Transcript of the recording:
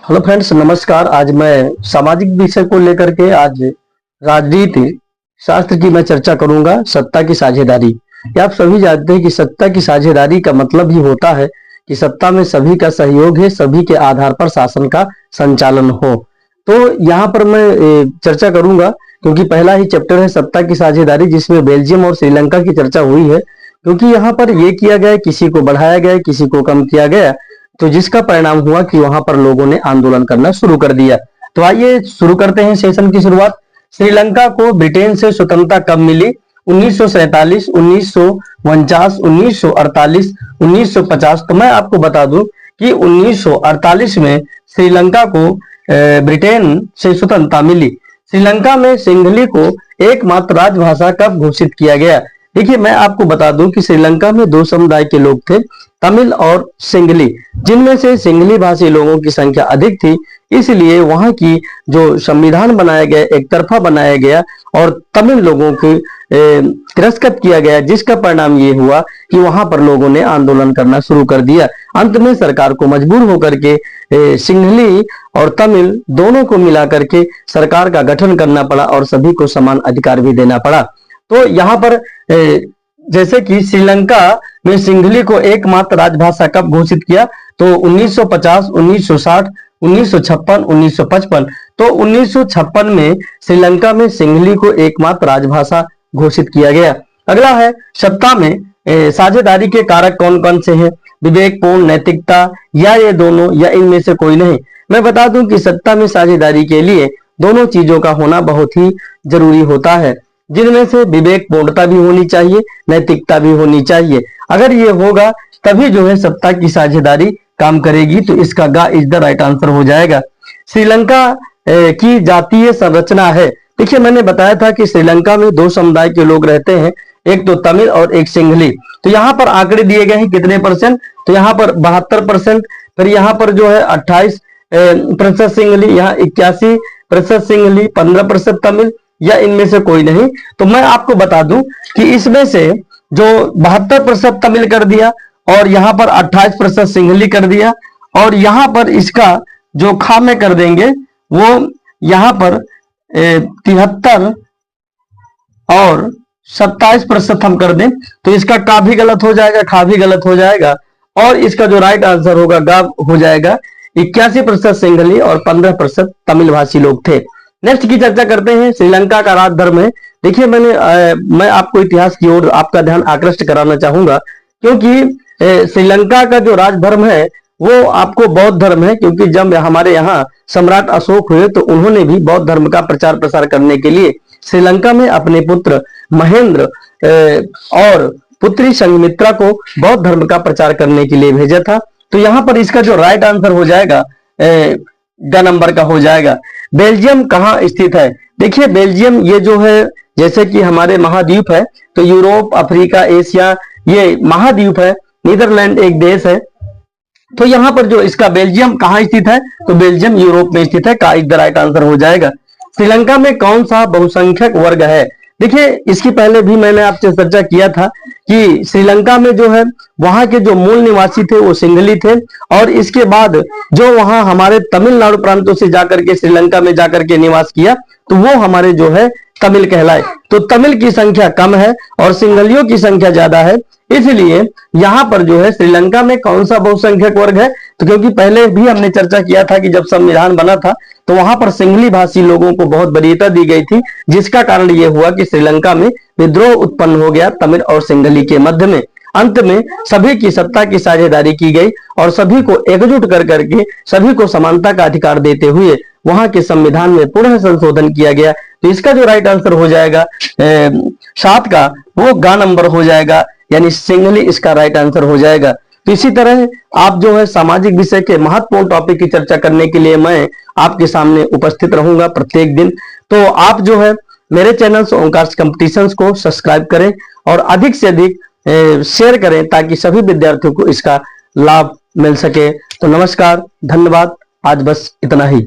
Hello friends, नमस्कार। आज मैं सामाजिक विषय को लेकर के आज राजनीति शास्त्र की मैं चर्चा करूंगा। सत्ता की साझेदारी। ये आप सभी जानते हैं कि सत्ता की साझेदारी का मतलब ही होता है कि सत्ता में सभी का सहयोग है, सभी के आधार पर शासन का संचालन हो। तो यहाँ पर मैं चर्चा करूंगा क्योंकि पहला ही चैप्टर है सत्ता की साझेदारी, जिसमें बेल्जियम और श्रीलंका की चर्चा हुई है। क्योंकि यहाँ पर यह किया गया, किसी को बढ़ाया गया, किसी को कम किया गया, तो जिसका परिणाम हुआ कि वहां पर लोगों ने आंदोलन करना शुरू कर दिया। तो आइए शुरू करते हैं सेशन की शुरुआत। श्रीलंका को ब्रिटेन से स्वतंत्रता कब मिली? 1947, 1949, 1948, 1950। तो मैं आपको बता दूं कि 1948 में श्रीलंका को ब्रिटेन से स्वतंत्रता मिली। श्रीलंका में सिंहली को एकमात्र राजभाषा कब घोषित किया गया? देखिए, मैं आपको बता दूं कि श्रीलंका में दो समुदाय के लोग थे, तमिल और सिंहली, जिनमें से सिंहली भाषी लोगों की संख्या अधिक थी। इसलिए वहां की जो संविधान बनाया गया एक तरफा बनाया गया और तमिल लोगों को तिरस्कृत किया गया, जिसका परिणाम ये हुआ कि वहां पर लोगों ने आंदोलन करना शुरू कर दिया। अंत में सरकार को मजबूर होकर के सिंहली और तमिल दोनों को मिलाकर के सरकार का गठन करना पड़ा और सभी को समान अधिकार भी देना पड़ा। तो यहाँ पर जैसे कि श्रीलंका में सिंहली को एकमात्र राजभाषा कब घोषित किया? तो 1950, 1960, 1956, 1955। तो 1956 में श्रीलंका में सिंहली को एकमात्र राजभाषा घोषित किया गया। अगला है सत्ता में साझेदारी के कारक कौन कौन से हैं? विवेकपूर्ण, नैतिकता, या ये दोनों, या इनमें से कोई नहीं। मैं बता दूं कि सत्ता में साझेदारी के लिए दोनों चीजों का होना बहुत ही जरूरी होता है, जिनमें से विवेकपूर्णता भी होनी चाहिए, नैतिकता भी होनी चाहिए। अगर ये होगा तभी जो है सत्ता की साझेदारी काम करेगी। तो इसका गा इज द राइट आंसर हो जाएगा। श्रीलंका की जातीय संरचना है। देखिए, मैंने बताया था कि श्रीलंका में दो समुदाय के लोग रहते हैं, एक तो तमिल और एक सिंहली। तो यहाँ पर आंकड़े दिए गए हैं कितने परसेंट? तो यहाँ पर 72%, फिर यहाँ पर जो है 28% सिंहली, यहाँ 81% सिंहली, 15% तमिल, या इनमें से कोई नहीं। तो मैं आपको बता दूं कि इसमें से जो 72% तमिल कर दिया और यहां पर 28% सिंहली कर दिया, और यहां पर इसका जो खामे कर देंगे वो यहां पर 73 और 27% हम कर दें, तो इसका का भी गलत हो जाएगा, खा भी गलत हो जाएगा, और इसका जो राइट आंसर होगा गा हो जाएगा। 81% सिंहली और 15% तमिल भाषी लोग थे। नेक्स्ट की चर्चा करते हैं। श्रीलंका का राज धर्म है। देखिए, मैं आपको इतिहास की ओर आपका ध्यान आकृष्ट कराना चाहूंगा, क्योंकि श्रीलंका का जो राज धर्म है वो आपको बौद्ध धर्म है। क्योंकि जब हमारे यहाँ सम्राट अशोक हुए तो उन्होंने भी बौद्ध धर्म का प्रचार प्रसार करने के लिए श्रीलंका में अपने पुत्र महेंद्र और पुत्री संघमित्रा को बौद्ध धर्म का प्रचार करने के लिए भेजा था। तो यहाँ पर इसका जो राइट आंसर हो जाएगा ग नंबर का हो जाएगा। बेल्जियम कहाँ स्थित है? देखिए, बेल्जियम ये जो है जैसे कि हमारे महाद्वीप है, तो यूरोप, अफ्रीका, एशिया ये महाद्वीप है। नीदरलैंड एक देश है। तो यहाँ पर जो इसका बेल्जियम कहाँ स्थित है? तो बेल्जियम यूरोप में स्थित है। का इज द राइट आंसर हो जाएगा। श्रीलंका में कौन सा बहुसंख्यक वर्ग है? देखिए, इसकी पहले भी मैंने आपसे चर्चा किया था कि श्रीलंका में जो है वहां के जो मूल निवासी थे वो सिंहली थे, और इसके बाद जो वहां हमारे तमिलनाडु प्रांतों से जाकर के श्रीलंका में जाकर के निवास किया तो वो हमारे जो है तमिल कहलाए। तो तमिल की संख्या कम है और सिंहलियों की संख्या ज्यादा है। इसलिए यहाँ पर जो है श्रीलंका में कौन सा बहुसंख्यक वर्ग है? तो क्योंकि पहले भी हमने चर्चा किया था कि जब संविधान बना था तो वहां पर सिंहली भाषी लोगों को बहुत वरीयता दी गई थी, जिसका कारण यह हुआ कि श्रीलंका में विद्रोह उत्पन्न हो गया तमिल और सिंहली के मध्य में। अंत में सभी की सत्ता की साझेदारी की गई और सभी को एकजुट कर करके सभी को समानता का अधिकार देते हुए वहां के संविधान में पुनः संशोधन किया गया। तो इसका जो राइट आंसर हो जाएगा 7 का, वो गा नंबर हो जाएगा, यानी सिंहली इसका राइट आंसर हो जाएगा। तो इसी तरह आप जो है सामाजिक विषय के महत्वपूर्ण टॉपिक की चर्चा करने के लिए मैं आपके सामने उपस्थित रहूंगा प्रत्येक दिन। तो आप जो है मेरे चैनल ओंकार कॉम्पिटिशंस को सब्सक्राइब करें और अधिक से अधिक शेयर करें ताकि सभी विद्यार्थियों को इसका लाभ मिल सके। तो नमस्कार, धन्यवाद। आज बस इतना ही।